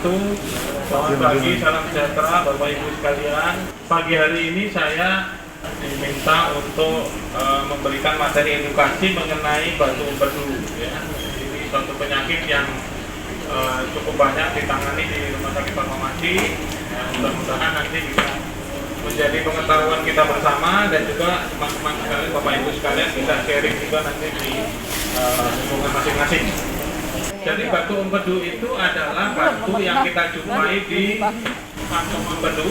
wabarakatuh. Selamat pagi, salam sejahtera Bapak Ibu sekalian. Pagi hari ini saya diminta untuk memberikan materi edukasi mengenai batu empedu. Ya. Ini suatu penyakit yang cukup banyak ditangani di Rumah Sakit Farmasi. Ya, mudah-mudahan nanti bisa menjadi pengetahuan kita bersama dan juga teman-teman sekalian, Bapak Ibu sekalian bisa sharing juga nanti di lingkungan masing-masing. Jadi batu empedu itu adalah batu yang kita jumpai di kantong empedu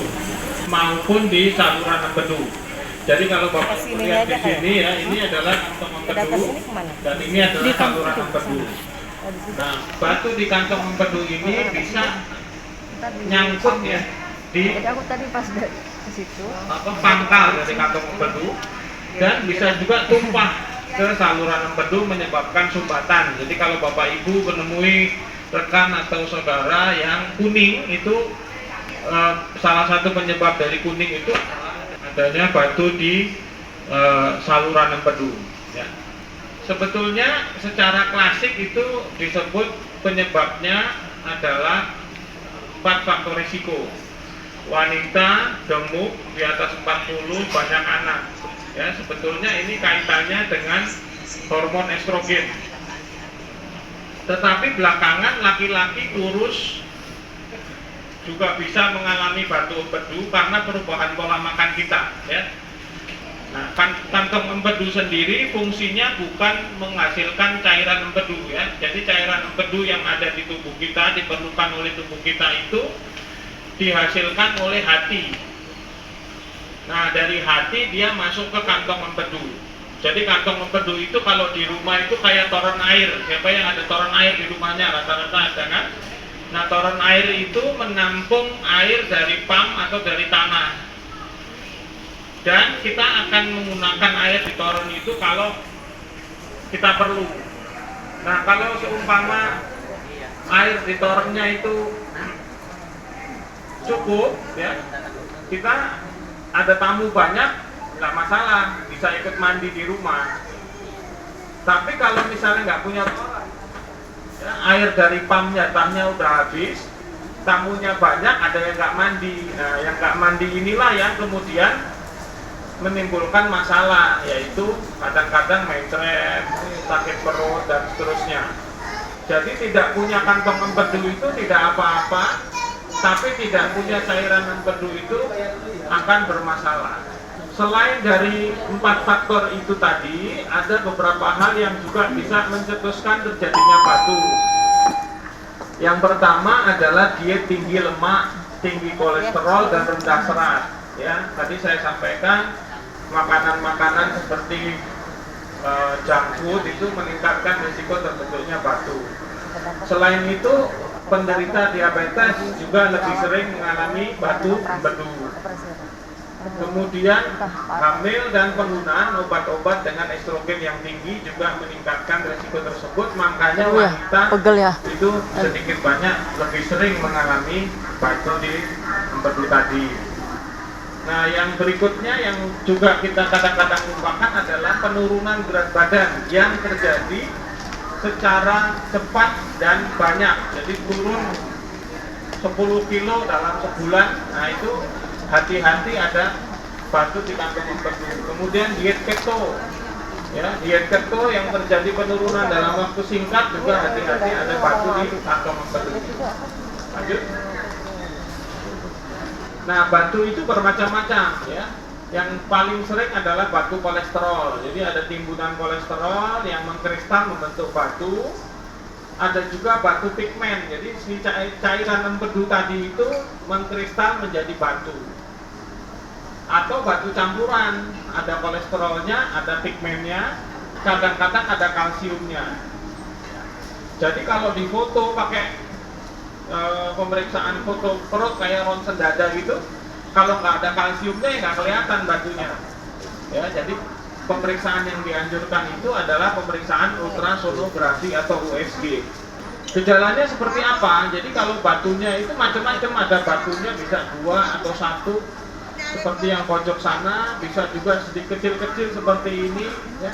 maupun di saluran empedu. Jadi kalau Bapak lihat di sini ya, ini adalah kantong empedu dan ini adalah saluran empedu. Nah, batu di kantong empedu ini bisa nyangkut ya di pangkal dari kantong empedu dan bisa juga tumpah ke saluran empedu menyebabkan sumbatan. Jadi kalau Bapak Ibu menemui rekan atau saudara yang kuning itu salah satu penyebab dari kuning itu adanya batu di saluran empedu. Ya. Sebetulnya secara klasik itu disebut penyebabnya adalah 4 faktor risiko. Wanita, gemuk, di atas 40, banyak anak. Ya, sebetulnya ini kaitannya dengan hormon estrogen. Tetapi belakangan laki-laki kurus juga bisa mengalami batu empedu karena perubahan pola makan kita. Ya. Nah, kantong empedu sendiri fungsinya bukan menghasilkan cairan empedu. Ya. Jadi cairan empedu yang ada di tubuh kita, diperlukan oleh tubuh kita itu dihasilkan oleh hati. Nah, dari hati dia masuk ke kantong empedu. Jadi kantong empedu itu kalau di rumah itu kayak toren air. Siapa yang ada toren air di rumahnya? Rata-rata ada kan? Nah, toren air itu menampung air dari pam atau dari tanah. Dan kita akan menggunakan air di toren itu kalau kita perlu. Nah, kalau seumpama air di torennya itu cukup, ya, kita ada tamu banyak, nggak masalah, bisa ikut mandi di rumah. Tapi kalau misalnya nggak punya toren, ya, air dari pam nyatanya udah habis, tamunya banyak, ada yang nggak mandi. Nah, yang nggak mandi inilah yang kemudian menimbulkan masalah, yaitu kadang-kadang mencret, sakit perut, dan seterusnya. Jadi tidak punya kantong empedu itu tidak apa-apa, tapi tidak punya cairan empedu itu akan bermasalah. Selain dari 4 faktor itu tadi, ada beberapa hal yang juga bisa mencetuskan terjadinya batu. Yang pertama adalah diet tinggi lemak, tinggi kolesterol, dan rendah serat. Ya, tadi saya sampaikan makanan-makanan seperti junk food itu meningkatkan risiko terbentuknya batu. Selain itu, penderita diabetes juga lebih sering mengalami batu empedu. Kemudian hamil dan penggunaan obat-obat dengan estrogen yang tinggi juga meningkatkan risiko tersebut. Makanya wanita itu sedikit banyak lebih sering mengalami batu di empedu tadi. Nah, yang berikutnya yang juga kita kadang-kadang lupakan adalah penurunan berat badan yang terjadi secara cepat dan banyak. Jadi turun 10 kilo dalam sebulan. Nah, itu hati-hati ada batu di kantong empedu. Kemudian diet keto. Ya, diet keto yang terjadi penurunan dalam waktu singkat juga hati-hati ada batu di kantong empedu. Lanjut. Nah, batu itu bermacam-macam ya. Yang paling sering adalah batu kolesterol. Jadi ada timbunan kolesterol yang mengkristal membentuk batu. Ada juga batu pigmen. Jadi si cairan empedu tadi itu mengkristal menjadi batu. Atau batu campuran. Ada kolesterolnya, ada pigmennya, kadang-kadang ada kalsiumnya. Jadi kalau difoto pakai pemeriksaan foto perut kayak ronsen dada gitu, kalau nggak ada kalsiumnya ya nggak kelihatan batunya. Ya, jadi pemeriksaan yang dianjurkan itu adalah pemeriksaan ultrasonografi atau USG. Gejalanya seperti apa? Jadi kalau batunya itu macam-macam, ada batunya bisa 2 atau 1 seperti yang pojok sana, bisa juga sedikit kecil-kecil seperti ini, ya.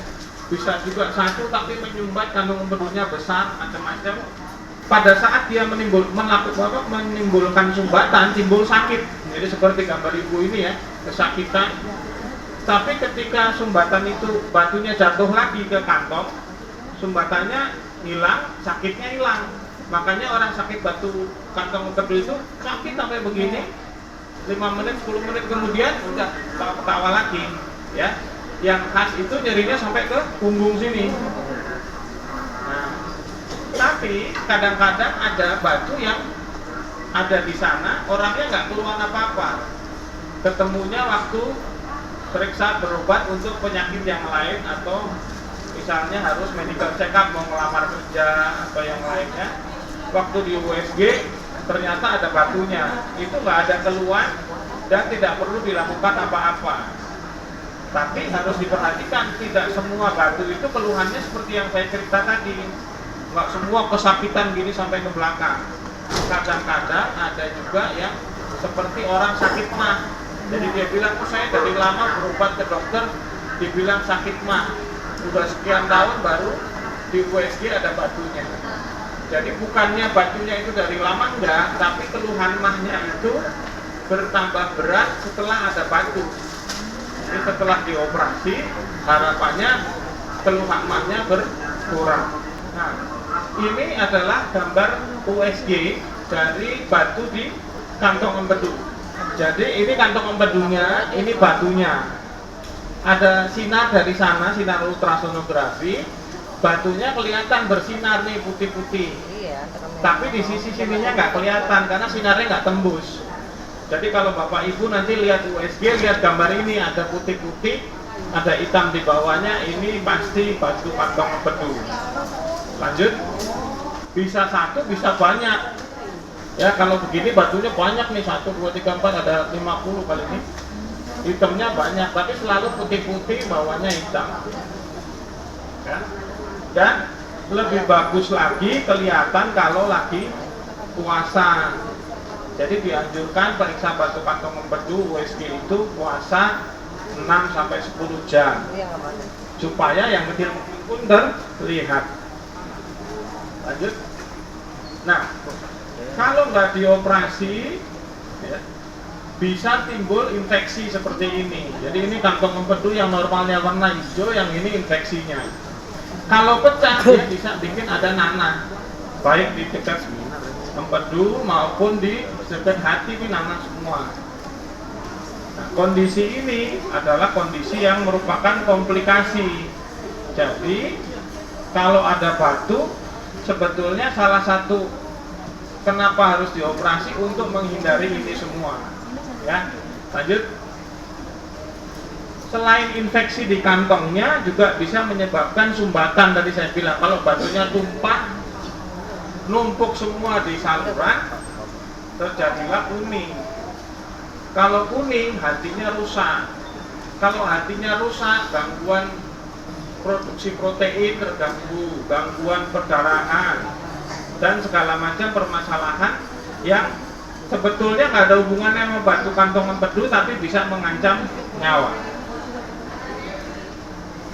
Bisa juga 1 tapi menyumbat, kandung empedunya besar, macam-macam. pada saat dia menimbulkan sumbatan, timbul sakit. Jadi seperti gambar ibu ini ya, kesakitan. Tapi ketika sumbatan itu batunya jatuh lagi ke kantong, sumbatannya hilang, sakitnya hilang. Makanya orang sakit batu kantong empedu itu sakit sampai begini, 5 menit, 10 menit kemudian udah ketawa lagi, ya. Yang khas itu nyerinya sampai ke punggung sini. Nah, tapi kadang-kadang ada batu yang ada di sana, orangnya nggak keluhan apa-apa. Ketemunya waktu periksa berobat untuk penyakit yang lain, atau misalnya harus medical check up, mau melamar kerja atau yang lainnya. Waktu di USG ternyata ada batunya, itu nggak ada keluhan dan tidak perlu dilakukan apa-apa. Tapi harus diperhatikan, tidak semua batu itu keluhannya seperti yang saya cerita tadi. Nggak semua kesakitan gini sampai ke belakang. Kadang-kadang ada juga yang seperti orang sakit mah. Jadi dia bilang, oh saya dari lama berobat ke dokter, dibilang sakit mah. Udah sekian tahun baru di USG ada batunya. Jadi bukannya batunya itu dari lama enggak, tapi keluhan mahnya itu bertambah berat setelah ada batu. Jadi setelah dioperasi, harapannya keluhan mahnya berkurang. Nah, ini adalah gambar USG dari batu di kantong empedu. Jadi ini kantong empedunya, ini batunya. Ada sinar dari sana, sinar ultrasonografi. Batunya kelihatan bersinar nih, putih-putih. Iya, tapi di sisi sininya nggak kelihatan karena sinarnya nggak tembus. Jadi kalau Bapak Ibu nanti lihat USG, lihat gambar ini ada putih-putih, ada hitam di bawahnya, ini pasti batu kantong empedu. Lanjut, bisa satu, bisa banyak. Ya kalau begini batunya banyak nih, 1, 2, 3, 4, ada 50 kali ini. Hitamnya banyak, tapi selalu putih-putih, bawahnya hitam. Ya. Dan lebih bagus lagi kelihatan kalau lagi puasa. Jadi dianjurkan periksa batu kantong empedu USG itu puasa 6-10 jam supaya yang kecil-kecil pun terlihat. Lanjut. Nah, kalau nggak dioperasi ya, bisa timbul infeksi seperti ini. Jadi ini kantong empedu yang normalnya warna hijau, yang ini infeksinya. Kalau pecah dia bisa bikin ada nanah, baik di dekat empedu maupun di dekat hati, ini nanah semua. Nah, kondisi ini adalah kondisi yang merupakan komplikasi. Jadi kalau ada batu, sebetulnya salah satu kenapa harus dioperasi untuk menghindari ini semua. Ya, lanjut. Selain infeksi di kantongnya juga bisa menyebabkan sumbatan. Tadi saya bilang kalau batunya tumpah, numpuk semua di saluran, terjadilah kuning. Kalau kuning, hatinya rusak. Kalau hatinya rusak, gangguan produksi protein terganggu, gangguan perdarahan, dan segala macam permasalahan yang sebetulnya nggak ada hubungannya sama batu kantong empedu, tapi bisa mengancam nyawa.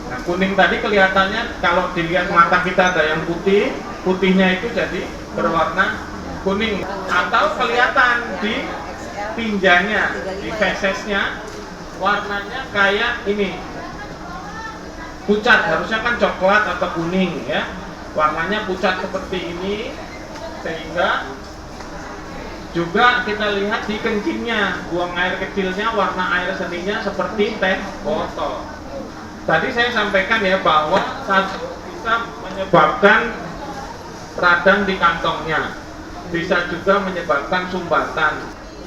Nah, kuning tadi kelihatannya kalau dilihat mata kita ada yang putih, putihnya itu jadi berwarna kuning, atau kelihatan di tinjanya, di fesesnya warnanya kayak ini, pucat, harusnya kan coklat atau kuning ya, warnanya pucat seperti ini, sehingga juga kita lihat di kencingnya, buang air kecilnya, warna air seninya seperti teh botol. Tadi saya sampaikan ya bahwa bisa menyebabkan radang di kantongnya, bisa juga menyebabkan sumbatan.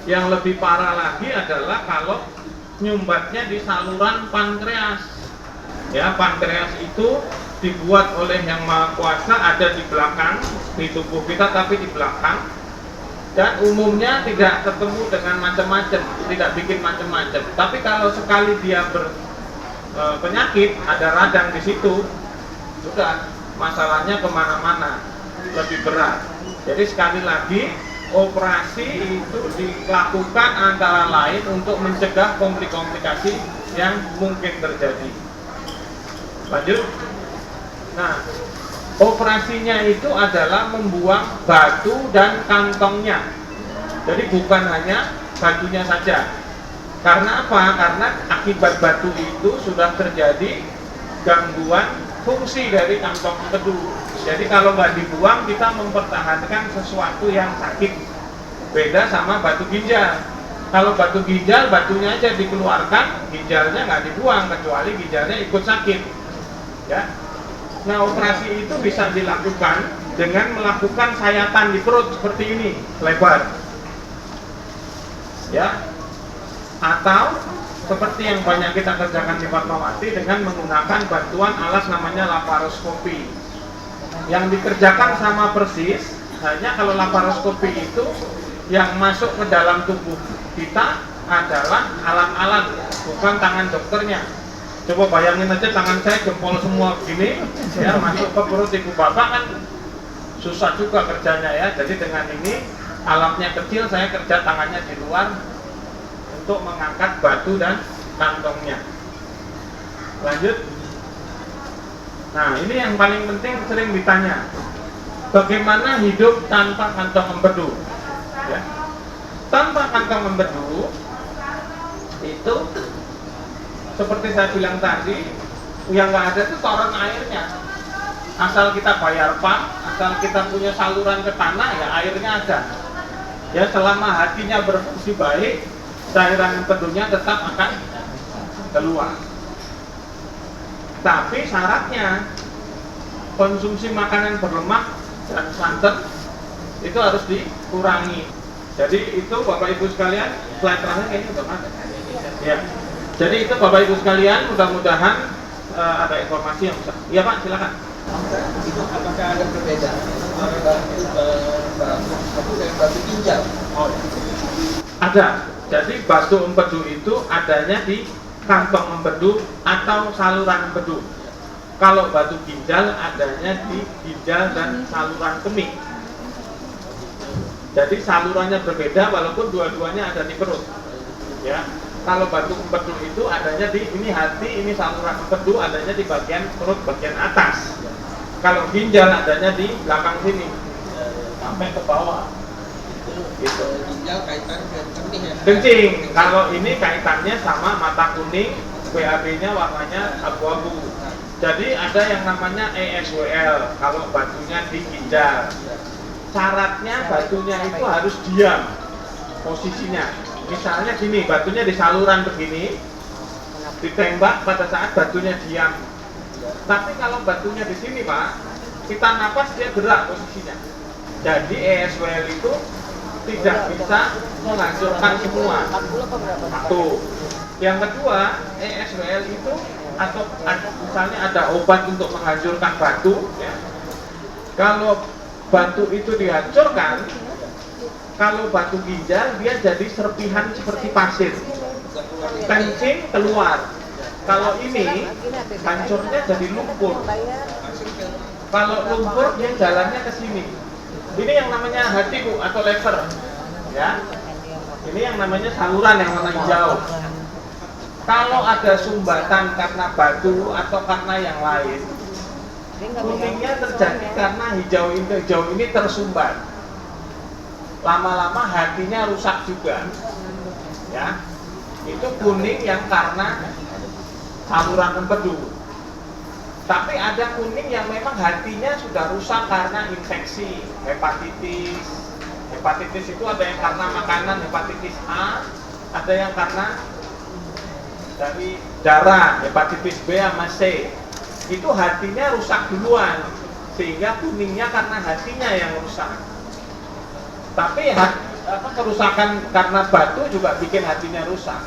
Yang lebih parah lagi adalah kalau nyumbatnya di saluran pankreas. Ya, pankreas itu dibuat oleh Yang Maha Kuasa, ada di belakang di tubuh kita, tapi di belakang, dan umumnya tidak ketemu dengan macam-macam, tidak bikin macam-macam. Tapi kalau sekali dia penyakit, ada radang di situ, sudah masalahnya kemana-mana, lebih berat. Jadi sekali lagi, operasi itu dilakukan antara lain untuk mencegah komplikasi yang mungkin terjadi. Lanjut. Nah, Operasinya itu adalah membuang batu dan kantongnya. Jadi bukan hanya batunya saja. Karena apa? Karena akibat batu itu sudah terjadi gangguan fungsi dari kantong empedu. Jadi kalau nggak dibuang, kita mempertahankan sesuatu yang sakit. Beda sama batu ginjal. Kalau batu ginjal, batunya aja dikeluarkan, ginjalnya nggak dibuang, kecuali ginjalnya ikut sakit. Ya. Nah, operasi itu bisa dilakukan dengan melakukan sayatan di perut seperti ini, lebar. Ya. Atau seperti yang banyak kita kerjakan di Fatmawati dengan menggunakan bantuan alas namanya laparoskopi. Yang dikerjakan sama persis, hanya kalau laparoskopi itu yang masuk ke dalam tubuh kita adalah alat-alat, bukan tangan dokternya. Coba bayangin aja tangan saya jempol semua begini, ya masuk ke perut ibu bapak kan susah juga kerjanya ya. Jadi dengan ini alatnya kecil, saya kerja tangannya di luar untuk mengangkat batu dan kantongnya. Lanjut. Nah, ini yang paling penting sering ditanya. Bagaimana hidup tanpa kantong empedu? Ya. Tanpa kantong empedu itu seperti saya bilang tadi, yang nggak ada itu toren airnya. Asal kita bayar pump, asal kita punya saluran ke tanah, ya airnya ada. Ya selama hatinya berfungsi baik, cairan empedunya tetap akan keluar. Tapi syaratnya konsumsi makanan berlemak dan santan itu harus dikurangi. Jadi itu Bapak Ibu sekalian, slide terakhir kayaknya udah ada. Ya. Jadi itu Bapak Ibu sekalian, mudah-mudahan ada informasi yang bisa. Iya Pak, silakan. Itu apakah ada perbedaan batu dan batu ginjal? Oh, ada. Jadi batu empedu itu adanya di kantong empedu atau saluran empedu. Kalau batu ginjal adanya di ginjal dan saluran kemih. Jadi salurannya berbeda walaupun dua-duanya ada di perut. Ya. Kalau batu empedu itu adanya di ini hati, ini saluran empedu adanya di bagian perut bagian atas. Kalau ginjal adanya di belakang sini sampai ke bawah. Gitu. Ginjal kaitan dengan kencing ya? Kencing. Kalau ini kaitannya sama mata kuning, BAB-nya warnanya abu-abu. Jadi ada yang namanya ESWL kalau batunya di ginjal. Syaratnya batunya itu harus diam posisinya. Misalnya gini, batunya di saluran begini, ditembak pada saat batunya diam. Tapi kalau batunya di sini Pak, kita napas dia gerak posisinya. Jadi ESWL itu tidak bisa menghancurkan semua. Satu. Yang kedua, ESWL itu atau misalnya ada obat untuk menghancurkan batu. Ya. Kalau batu itu dihancurkan, kalau batu ginjal dia jadi serpihan seperti pasir, kencing keluar. Kalau ini hancurnya jadi lumpur. Kalau lumpur dia jalannya ke sini. Ini yang namanya hati Bu atau lever. Ya. Ini yang namanya saluran yang warna hijau. Kalau ada sumbatan karena batu atau karena yang lain, kuningnya terjadi karena hijau ini tersumbat. Lama-lama hatinya rusak juga. Ya. Itu kuning yang karena saluran empedu. Tapi ada kuning yang memang hatinya sudah rusak karena infeksi, hepatitis. Hepatitis itu ada yang karena makanan, hepatitis A, ada yang karena dari darah, hepatitis B sama C. Itu hatinya rusak duluan, sehingga kuningnya karena hatinya yang rusak. Tapi kerusakan karena batu juga bikin hatinya rusak.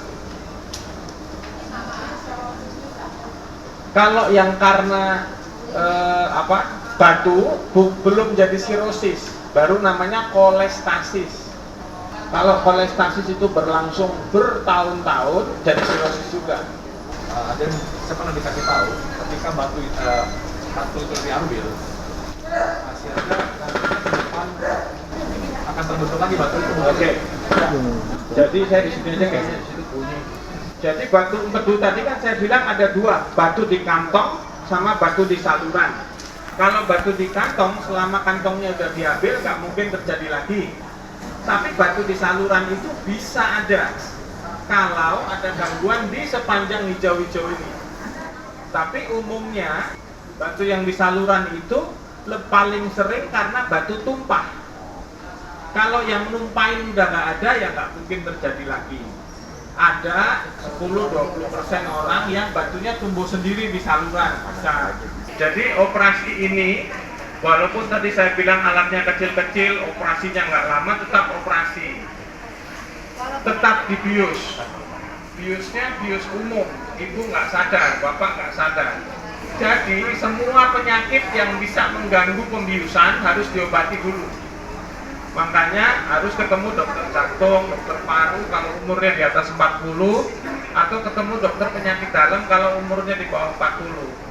Kalau yang karena batu belum jadi sirosis, baru namanya kolestasis. Kalau kolestasis itu berlangsung bertahun-tahun, jadi sirosis juga. Dan saya pernah dikasih tahu ketika batu itu diambil, hasilnya akan terbentuk lagi batu itu. Oke. Jadi saya di sini aja kayaknya di situ bunyi. Jadi batu empedu tadi kan saya bilang ada dua, batu di kantong sama batu di saluran. Kalau batu di kantong, selama kantongnya udah diambil, nggak mungkin terjadi lagi. Tapi batu di saluran itu bisa ada kalau ada gangguan di sepanjang hijau-hijau ini. Tapi umumnya batu yang di saluran itu paling sering karena batu tumpah. Kalau yang numpahin udah nggak ada, ya nggak mungkin terjadi lagi. Ada 10-20% orang yang batunya tumbuh sendiri di saluran. Bisa. Jadi operasi ini, walaupun tadi saya bilang alatnya kecil-kecil, operasinya nggak lama, tetap operasi. Tetap dibius. Biusnya bius umum, ibu nggak sadar, bapak nggak sadar. Jadi semua penyakit yang bisa mengganggu pembiusan harus diobati dulu. Makanya harus ketemu dokter jantung, dokter paru kalau umurnya di atas 40, atau ketemu dokter penyakit dalam kalau umurnya di bawah 40.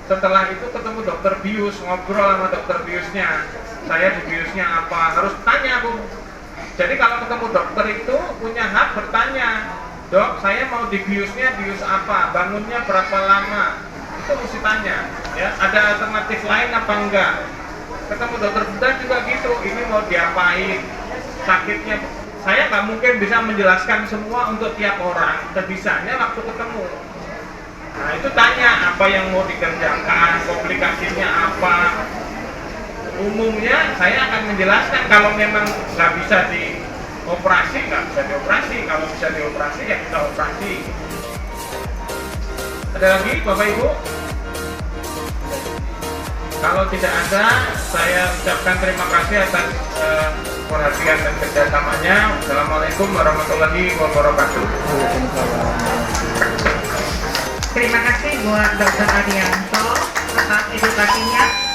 Setelah itu ketemu dokter bius, ngobrol sama dokter biusnya. Saya di biusnya apa? Harus tanya, Bu. Jadi kalau ketemu dokter itu punya hak bertanya, Dok, saya mau di biusnya bius apa? Bangunnya berapa lama? Itu mesti tanya. Ya, ada alternatif lain apa enggak? Ketemu dokter bedah juga gitu. Ini mau diapain? Sakitnya? Saya nggak mungkin bisa menjelaskan semua untuk tiap orang. Kebisanya waktu ketemu. Nah itu tanya apa yang mau dikerjakan, komplikasinya apa. Umumnya saya akan menjelaskan kalau memang nggak bisa dioperasi, nggak bisa dioperasi. Kalau bisa dioperasi ya kita operasi. Ada lagi Bapak Ibu? Kalau tidak ada, saya ucapkan terima kasih atas perhatian dan kerjasamanya. Assalamualaikum warahmatullahi wabarakatuh. Terima kasih buat Dr. Adianto atas edukasinya.